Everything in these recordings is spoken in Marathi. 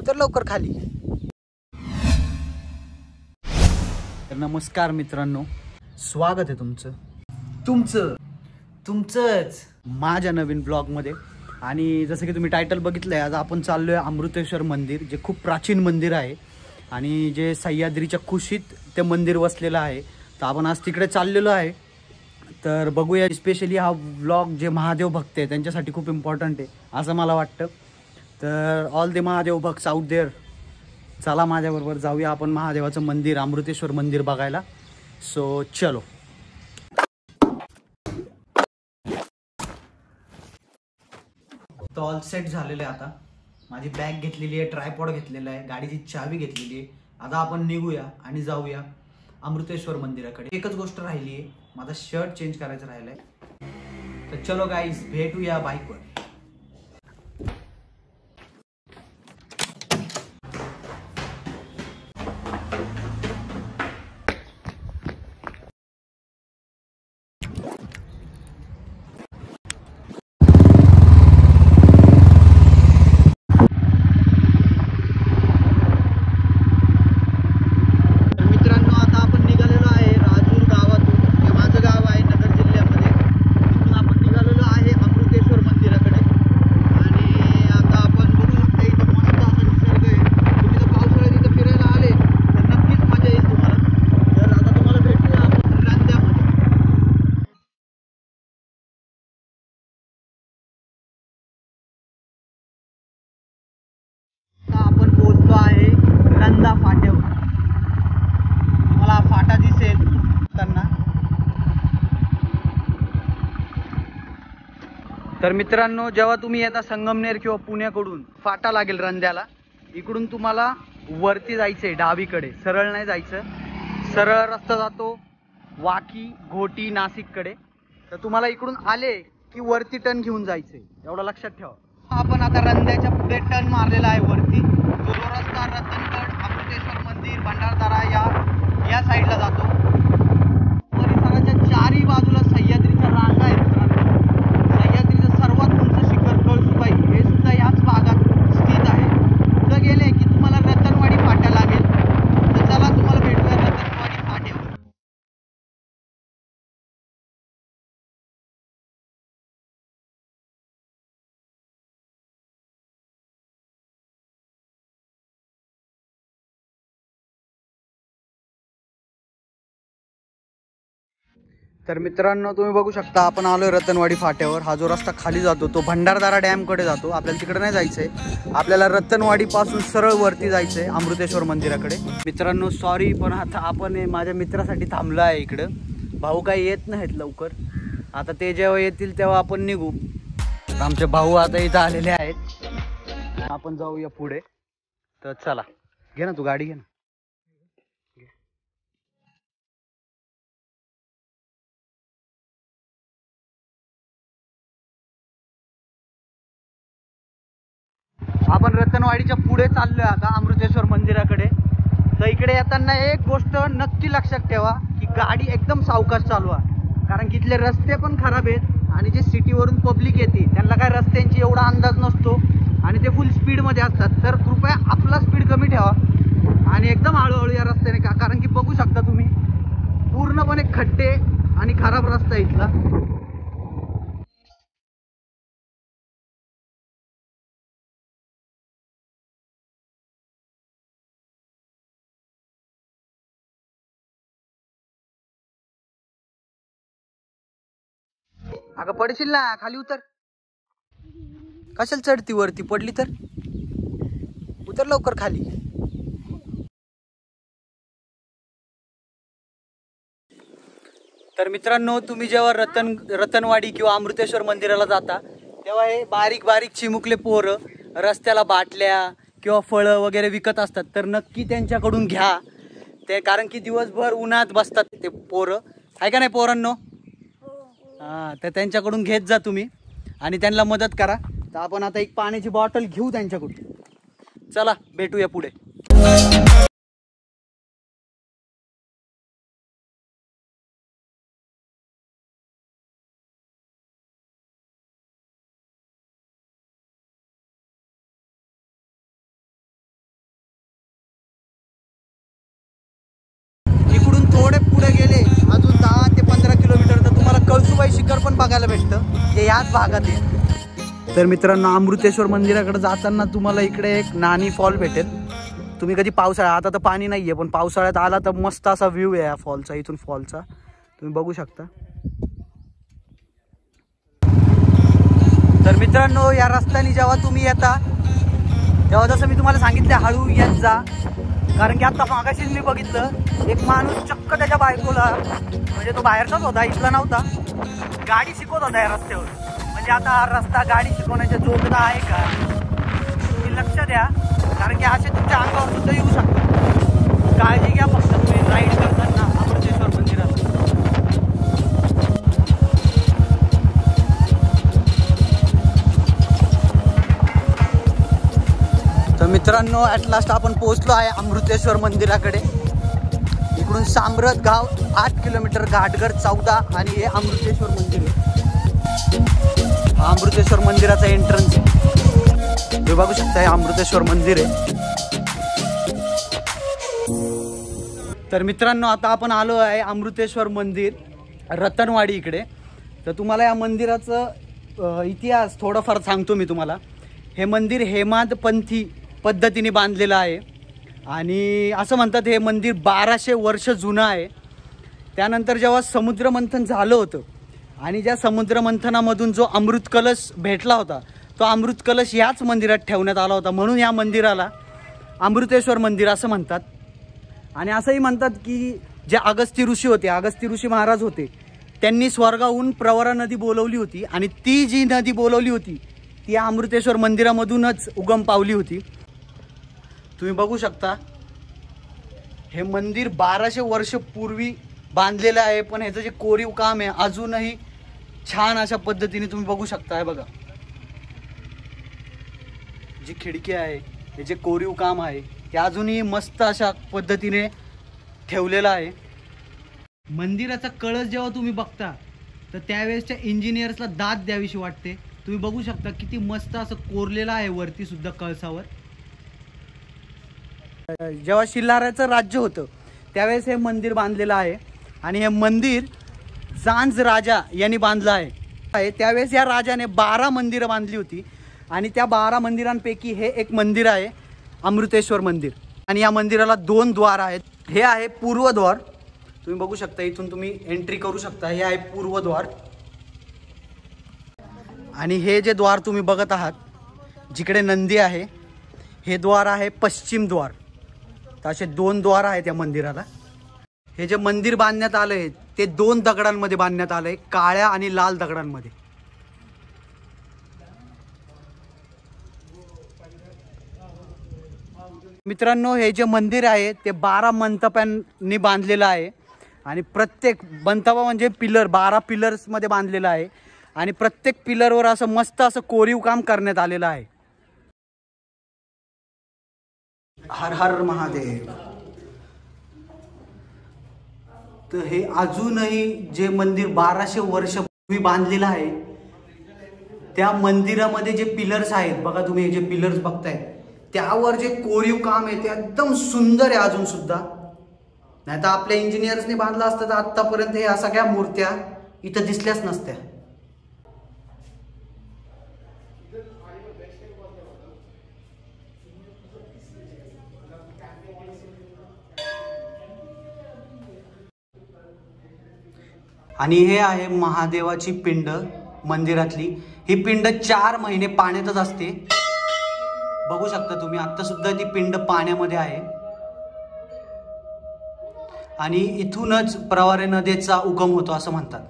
उतर लवकर खाली. नमस्कार मित्रांनो, स्वागत आहे तुमचंच माझ्या नवीन ब्लॉगमध्ये. आणि जसं की तुम्ही टायटल बघितलंय, आज आपण चाललोय अमृतेश्वर मंदिर, जे खूप प्राचीन मंदिर आहे आणि जे सह्याद्रीच्या कुशीत ते मंदिर वसलेलं आहे. तर आपण आज तिकडे चाललेलो आहे. तर बघूया, स्पेशली हा व्लॉग जे महादेव भक्त आहे त्यांच्यासाठी खूप इम्पॉर्टंट आहे असं मला वाटतं. तर ऑल द महादेव भक्ट्स आउट देअर, चला माझ्याबरोबर जाऊया आपण महादेवाचं मंदिर, अमृतेश्वर मंदिर बघायला. सो चलो. तर ऑल सेट झालेलं आहे. आता माझी बॅग घेतलेली आहे, ट्रायपॉड घेतलेला आहे, गाडीची चावी घेतलेली आहे. आता आपण निघूया आणि जाऊया अमृतेश्वर मंदिराकडे. एकच गोष्ट राहिली आहे, माझा शर्ट चेंज करायचं राहिलंय. तर चलो गाईज, भेटूया बाईकवर. तर मित्रांनो, जेव्हा तुम्ही येता संगमनेर किंवा पुण्याकडून, फाटा लागेल रंध्याला. इकडून तुम्हाला वरती जायचंय, डावीकडे, सरळ नाही जायचं. सरळ रस्ता जातो वाकी, घोटी, नाशिककडे. तर तुम्हाला इकडून आले की वरती टर्न घेऊन जायचंय, एवढं लक्षात ठेवा. आपण आता रंध्याच्या पुढे टर्न मारलेला आहे वरती. जो रस्ता रतनगड, अमृतेश्वर मंदिर, भंडारदरा या साईडला जातो. परिसराच्या चारही बाजूला सह्याद्रीच्या रांगा आहेत. सर्वात उंच शिखर कळसुबाई हे सुद्धा याच भागात स्थित आहे. पुढे गेले की तुम्हाला रतनवाडी फाटा लागेल. तर चला, तुम्हाला भेटूया रतनवाडी फाट्यावर. तर मित्रांनो, तुम्ही बघू शकता, आपण आलोय रतनवाडी फाट्यावर. हा जो रस्ता खाली जातो तो भंडारदरा डॅमकडे जातो. आपल्याला तिकडे नाही जायचंय, आपल्याला रतनवाडी पासून सरळ वरती जायचंय अमृतेश्वर मंदिराकडे. मित्रांनो सॉरी, पण आता आपण माझ्या मित्रासाठी थांबलो आहे इकडं. भाऊ काही येत नाहीत लवकर. आता ते जेव्हा येतील तेव्हा आपण निघू. आमचे भाऊ आता इथं आलेले आहेत, आपण जाऊया पुढे. तर चला, घे ना तू गाडी, घे ना. आपण रतनवाडीच्या पुढे चाललोय आता अमृतेश्वर मंदिराकडे. तर इकडे येताना एक गोष्ट नक्की लक्षात ठेवा की गाडी एकदम सावकाश चालवा, कारण की इथले रस्ते पण खराब आहेत आणि जे सिटीवरून पब्लिक येते त्यांना काय रस्त्यांची एवढा अंदाज नसतो आणि ते फुल स्पीडमध्ये असतात. तर कृपया आपला स्पीड कमी ठेवा आणि एकदम हळूहळू या रस्त्याने का, कारण की बघू शकता तुम्ही, पूर्णपणे खड्डे आणि खराब रस्ता इथला. अगं पडशील ना, खाली उतर. कशाला चढती वरती, पडली तर. उतर लवकर खाली. तर मित्रांनो, तुम्ही जेव्हा रतनवाडी किंवा अमृतेश्वर मंदिराला जाता तेव्हा हे बारीक बारीक चिमुकले पोरं रस्त्याला बाटल्या किंवा फळं वगैरे विकत असतात. तर नक्की त्यांच्याकडून घ्या ते, कारण की दिवसभर उन्हात बसतात ते पोरं, आहे का नाही पोरांनो? हां, तर त्यांच्याकडून घेत जा तुम्ही आणि त्यांना मदत करा. तर आपण आता एक पाण्याची बॉटल घेऊ त्यांच्याकडून. चला, भेटूया पुढे. बघायला भेटतं जे याच भागात आहे. तर मित्रांनो, अमृतेश्वर मंदिराकडे जाताना तुम्हाला इकडे एक नानी फॉल भेटेल. तुम्ही कधी पावसाळ्यात, आता तर पाणी नाहीये, पण पावसाळ्यात आला तर मस्त असा व्ह्यू आहे या फॉलचा. इथून फॉलचा तुम्ही बघू शकता. तर मित्रांनो, या रस्त्याने जेव्हा तुम्ही येता तेव्हा जसं मी तुम्हाला सांगितलं हळू येत जा, कारण की आता मागाशीच मी बघितलं एक माणूस चक्क त्याच्या बायकोला, म्हणजे तो बाहेरचाच होता, इथला नव्हता, गाडी शिकवत होता या रस्त्यावर. म्हणजे आता हा रस्ता गाडी शिकवण्याच्या जोगदा आहे का हे लक्ष द्या, कारण की असे तुमच्या अंगावर सुद्धा येऊ शकतात. काळजी घ्या फक्त तुम्ही राईड करताना अमृतेश्वर मंदिरात. तर मित्रांनो, ॲट लास्ट आपण पोहोचलो आहे अमृतेश्वर मंदिराकडे. इकडून सामरत गाव 8 किलोमीटर, घाटगड 14 आणि हे अमृतेश्वर मंदिर आहे. हा अमृतेश्वर मंदिराचा एंट्रन्स आहे. तुम्ही बघू शकता हे अमृतेश्वर मंदिर आहे. तर मित्रांनो, आता आपण आलो आहे अमृतेश्वर मंदिर रतनवाडी इकडे. तर तुम्हाला या मंदिराचं इतिहास थोडंफार सांगतो मी तुम्हाला. हे मंदिर हेमाडपंथी पद्धतीने बांधलेलं आहे आणि असं म्हणतात हे मंदिर 1200 वर्ष जुनं आहे. त्यानंतर जेव्हा समुद्रमंथन झालं होतं आणि ज्या समुद्रमंथनामधून जो अमृत कलश भेटला होता, तो अमृत कलश याच मंदिरात ठेवण्यात आला होता. म्हणून या मंदिराला अमृतेश्वर मंदिर असं म्हणतात. आणि असंही म्हणतात की जे अगस्ती ऋषी होते, अगस्ती ऋषी महाराज होते, त्यांनी स्वर्गाहून प्रवरा नदी बोलवली होती आणि ती जी नदी बोलवली होती ती या अमृतेश्वर मंदिरामधूनच उगम पावली होती. तुम्ही बघू शकता हे मंदिर 1200 वर्ष पूर्वी बांधलेलं आहे, पण ह्याचं जे कोरीव काम आहे अजूनही छान अशा पद्धतीने तुम्ही बघू शकता. हे बघा, जी खिडकी आहे, हे जे कोरीव काम आहे ते अजूनही मस्त अशा पद्धतीने ठेवलेलं आहे. मंदिराचा कळस जेव्हा तुम्ही बघता तर त्यावेळेसच्या इंजिनियर्सला दाद द्यावीशी वाटते. तुम्ही बघू शकता किती मस्त असं कोरलेलं आहे वरती सुद्धा कळसावर. जेव्हा शिल्लाराचं राज्य होतं त्यावेळेस हे मंदिर बांधलेलं आहे आणि हे मंदिर जांज राजा यांनी बांधलं आहे. त्यावेळेस या राजाने 12 मंदिरं बांधली होती आणि त्या 12 मंदिरांपैकी हे एक मंदिर आहे अमृतेश्वर मंदिर. आणि या मंदिराला 2 द्वार आहेत. हे आहे पूर्वद्वार, तुम्ही बघू शकता, इथून तुम्ही एंट्री करू शकता. हे आहे पूर्वद्वार आणि हे जे द्वार तुम्ही बघत आहात जिकडे नंदी आहे, हे द्वार आहे पश्चिम द्वार. तर असे 2 द्वार आहेत या मंदिराला. हे जे मंदिर बांधण्यात आलं आहे ते 2 दगडांमध्ये बांधण्यात आलं आहे, काळ्या आणि लाल दगडांमध्ये. मित्रांनो, हे जे मंदिर आहे ते 12 मंतपांनी बांधलेलं आहे आणि प्रत्येक मंतपा म्हणजे पिलर 12 पिलर्समध्ये बांधलेलं आहे आणि प्रत्येक पिलरवर असं मस्त असं कोरीव काम करण्यात आलेलं आहे. हर हर महादेव. तर हे अजूनही जे मंदिर 1200 वर्ष पूर्वी बांधलेलं आहे त्या मंदिरामध्ये जे पिलर्स आहेत बघा, तुम्ही जे पिलर्स बघताय त्यावर जे कोरीव काम आहे ते एकदम सुंदर आहे अजून सुद्धा. नाही तर आपल्या इंजिनियर्सने बांधलं असतं तर आतापर्यंत ह्या सगळ्या मूर्त्या इथं दिसल्याच नसत्या. आणि हे आहे महादेवाची पिंड मंदिरातली. ही पिंड 4 महिने पाण्यातच असते. बघू शकता तुम्ही, आता सुद्धा ती पिंड पाण्यामध्ये आहे आणि इथूनच प्रवरा नदीचा उगम होतो असं म्हणतात.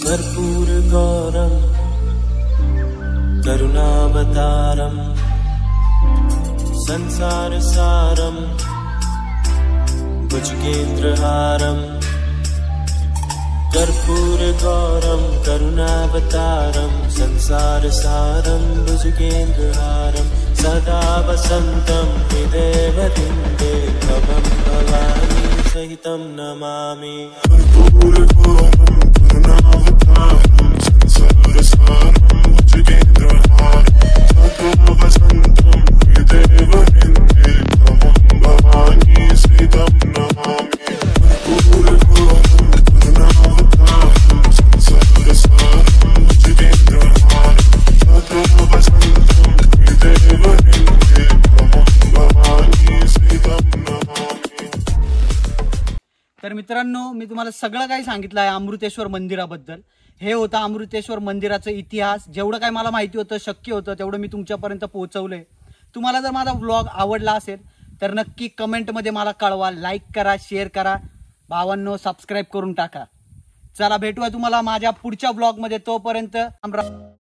कर्पूर गौरम करुणावतारम संसार सारम भुजगेंद्रहारम. कर्पूर गौरम करुणावतारम संसार सारम भुजगेंद्रहारम. सदा वसंतं हृदयवृन्दे भवं भवानी सहितं नमामि. कर्पूर गौरम करुणावतारम संसार सारम भुजगेंद्रहारम. सदा वसंतं हृदयवृन्दे भवं भवानी सहितं नमामि. कर्पूर गौरम तर मित्रांनो, मी तुम्हाला सगळं काही सांगितलं आहे अमृतेश्वर मंदिराबद्दल. हे होतं अमृतेश्वर मंदिराचा इतिहास. जेवढं काय मला माहिती होतं, शक्य होतं तेवढं मी तुमच्यापर्यंत पोहोचवलंय. तुम्हाला जर माझा व्लॉग आवडला असेल तर नक्की कमेंटमध्ये मला कळवा, लाईक करा, शेअर करा, भावांनो सबस्क्राईब करून टाका. चला भेटूया तुम्हाला माझ्या पुढच्या ब्लॉगमध्ये. तोपर्यंत